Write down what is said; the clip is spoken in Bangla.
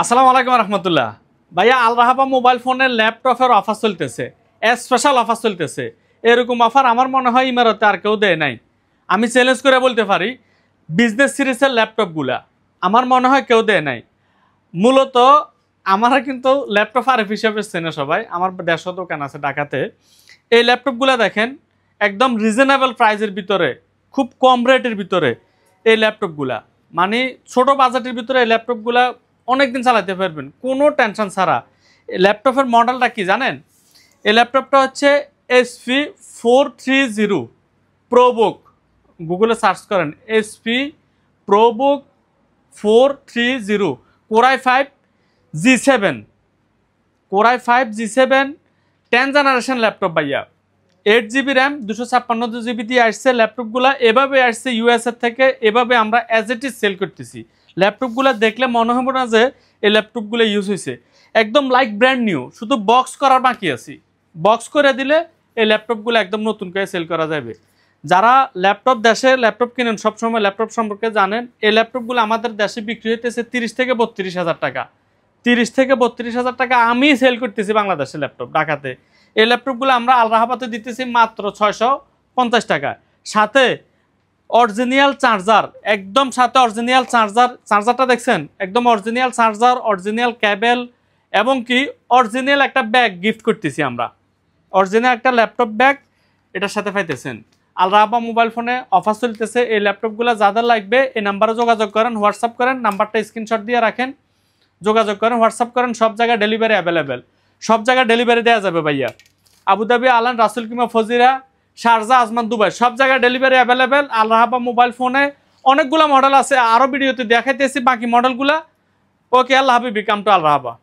আসসালামু আলাইকুম রহমতুল্লাহ। ভাইয়া আল রাহাবা মোবাইল ফোনের ল্যাপটপের অফার চলতেছে, স্পেশাল অফার চলতেছে। এরকম অফার আমার মনে হয় ইমারতে আর কেউ দেয় নাই। আমি চ্যালেঞ্জ করে বলতে পারি বিজনেস সিরিজের ল্যাপটপগুলা আমার মনে হয় কেউ দেয় নাই। মূলত আমরা কিন্তু ল্যাপটপ আরএফ হিসাবে চেনে সবাই, আমার 150 দোকান আছে ঢাকাতে। এই ল্যাপটপগুলা দেখেন একদম রিজনেবল প্রাইসের ভিতরে, খুব কম রেটের ভিতরে এই ল্যাপটপগুলা, মানে ছোট বাজেটের ভিতরে এই ল্যাপটপগুলা অনেকদিন চালাতে পারবেন কোনো টেনশন ছাড়া। ল্যাপটপের মডেলটা কি জানেন? এই ল্যাপটপটা হচ্ছে SP430 প্রোবুক। গুগলে সার্চ করেন SP ProBook 430 core i 5 G7 core i 5 G7 10 generation laptop ভাইয়া। 8GB র্যাম 256GB দিয়ে আসছে ল্যাপটপগুলো। এভাবে আসছে ইউএসএ থেকে, এভাবে আমরা অ্যাজ ইট ইজ সেল করতেছি। ল্যাপটপগুলো দেখলে মনে হবে না যে এই ল্যাপটপগুলো ইউজ হয়েছে, একদম লাইক ব্র্যান্ড নিউ, শুধু বক্স করার বাকি আছে। বক্স করে দিলে এই ল্যাপটপগুলো একদম নতুন করে সেল করা যাবে। যারা ল্যাপটপ দেশে ল্যাপটপ কিনেন সবসময় ল্যাপটপ সম্পর্কে জানেন, এই ল্যাপটপগুলো আমাদের দেশে বিক্রি হইতেছে 30 থেকে 32 হাজার টাকা। 30 থেকে 32 হাজার টাকা আমি সেল করতেছি বাংলাদেশে ল্যাপটপ ঢাকাতে। এই ল্যাপটপগুলো আমরা আল রাহাবাতে দিতেছি মাত্র 650 টাকা। সাথে অরিজিনাল চার্জার, একদম সাথে অরিজিনাল চার্জারটা দেখছেন, একদম অরিজিনাল চার্জার, অরিজিনাল কেবল, এবং কি অরিজিনাল একটা ব্যাগ গিফট করতেছি আমরা। অরিজিনাল একটা ল্যাপটপ ব্যাগ এটার সাথে পাইতেছেন। আল রাহাবা মোবাইল ফোনে অফার চলতেছে। এই ল্যাপটপগুলো যাদের লাগবে এই নাম্বারে যোগাযোগ করেন, হোয়াটসঅ্যাপ করেন, নাম্বারটা স্ক্রিনশট দিয়ে রাখেন, যোগাযোগ করেন, হোয়াটসঅ্যাপ করেন। সব জায়গায় ডেলিভারি অ্যাভেলেবেল, সব জায়গায় ডেলিভারি দেওয়া যাবে ভাইয়া। আবুধাবি, আলান, রাসুল কিমা, ফজিরা, শারজা, আজমান, দুবাই সব জায়গায় ডেলিভারি অ্যাভেলেবেল। আল রাহাবা মোবাইল ফোনে অনেকগুলো মডেল আছে, আরও ভিডিওতে দেখাইতেছি বাকি মডেলগুলা। ওকে, আল্লাহ হাবিবি, কাম টু আল রাহাবা।